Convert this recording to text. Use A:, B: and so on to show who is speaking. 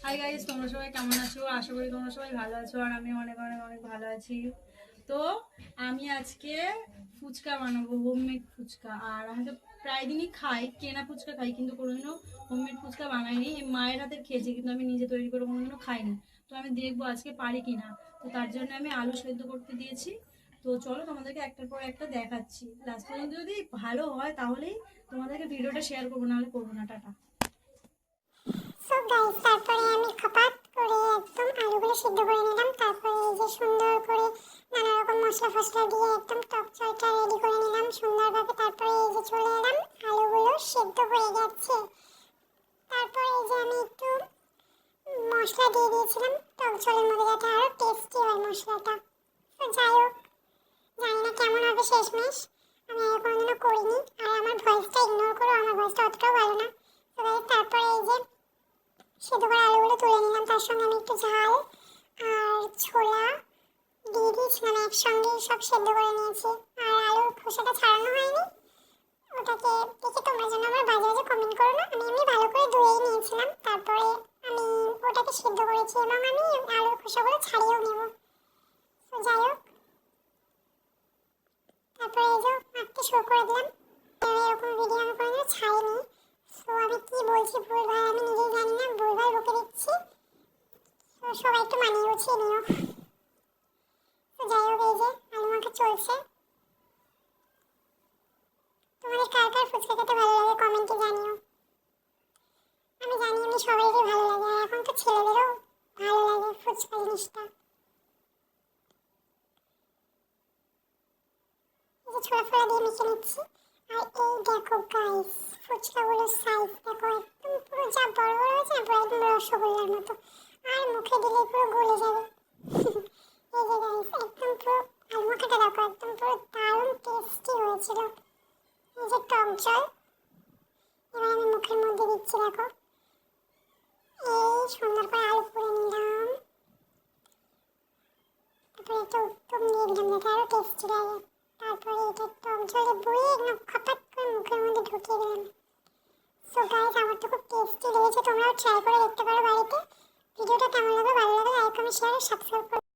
A: Hi guys, তোমরা সবাই কেমন আছো? আশা করি তোমরা সবাই ভালো আছো, আর আমি অনেক অনেক অনেক ভালো আছি। তো আমি আজকে ফুচকা বানাবো, হোমমেড ফুচকা। আর আমি তো প্রায় দিনই খাই, কেনা ফুচকা খাই, কিন্তু কোনোদিনও হোমমেড ফুচকা বানাইনি। এই মায়ের হাতের খেয়েছি, কিন্তু আমি নিজে তৈরি করে কোনোদিনও খাইনি। তো আমি দেখবো আজকে পারি কিনা। তো তার জন্য আমি আলু সেদ্ধ করতে দিয়েছি। তো চলো তোমাদেরকে একটার পর একটা দেখাচ্ছি। লাস্ট পর্যন্ত যদি ভালো হয় তাহলেই তোমাদেরকে ভিডিওটা শেয়ার করবো, নাহলে করবো না। টাটা।
B: সো গাইস, তারপরে আমি খপাত করে একদম আলুগুলো সিদ্ধ করে নিলাম। তারপরে এই যে সুন্দর করে নানা রকম মশলা ফসলা দিয়ে একদম টক ঝালটা রেডি করে নিলাম সুন্দরভাবে। তারপরে এই যে চলে এলাম, আলুগুলো সিদ্ধ হয়ে গেছে। তারপরে এই যে আমি একটু মশলা দিয়ে দিয়েছিলাম টক ঝালের মধ্যে, যাতে আরো টেস্টি হয় মশলাটা। তো যাই হোক, জানি না কেমন হবে শেষমেশ, আমি আগে কোনোদিনও করিনি। আর আমার ভয়েসটা ইগনোর করো, আমার ভয়েসটা অতটাও ভালো না। তো গাইস, তারপরে এই যে সেদ্ধ করা আলুগুলো তুলে নিলাম। তার সঙ্গে আমি একটু ঝাল আর ছোলা দিয়ে দিয়েছিলাম একসঙ্গে, সব সেদ্ধ করে নিয়েছি। আর আলুর খোসাটা ছাড়ানো হয়নি, ওটাকে দেখে তোমরা যেন আমার বাজে বাজে কমেন্ট করো না। আমি এমনি ভালো করে ধুয়েই নিয়েছিলাম, তারপরে আমি ওটাকে সেদ্ধ করেছি এবং আমি আলুর খোসাগুলো ছাড়িয়েও নেব। তো যাই হোক, তারপরে এই যে মাখতে শুরু করে দিলাম। এরকম ভিডিও আমি কোনোদিনও ছাড়িনি। তো আমি কি বলছি ভুলভাল আমি নিজেই জানি না, ভুলভাল বকে দিচ্ছি। তো সবাই একটু মানিয়ে গুছিয়ে নিও। তো যাই হোক, এই যে আলু মাখা চলছে। তোমাদের কার কার ফুচকা খেতে ভালো লাগে কমেন্টে জানিও। আমি জানি এমনি সবাইরই ভালো লাগে, আর এখন তো ছেলেদেরও ভালো লাগে ফুচকা জিনিসটা। এই যে ছোলা ফোলা দিয়ে মেখে নিচ্ছি। আর এই দেখো গাইস, ফুচকাগুলোর সাইজ দেখো, একদম পুরো যা বড় বড় হয়েছে না, পুরো একদম রসগোল্লার মতো। আর মুখে দিলে পুরো গলে যাবে। এই যে গাইস, একদম পুরো আলু মাখাটা দেখো, একদম পুরো দারুণ টেস্টি হয়েছিল। এই যে টক জল এবার আমি মুখের মধ্যে দিচ্ছি, দেখো। এই সুন্দর করে আলু পুড়ে নিলাম, তারপরে একটু উত্তম দিয়ে দিলাম যাতে আরো টেস্টি লাগে। তারপরে এটা টক জলে বুড়িয়ে একদম খপাত করে মুখের মধ্যে ঢুকিয়ে দিলাম। সো গাইস, আমার তো খুব টেস্টি লেগেছে, তোমরাও ট্রাই করে দেখতে পারো বাড়িতে। ভিডিওটা কেমন লাগলো, ভালো লাগলে লাইক কমেন্ট শেয়ার আর সাবস্ক্রাইব করো।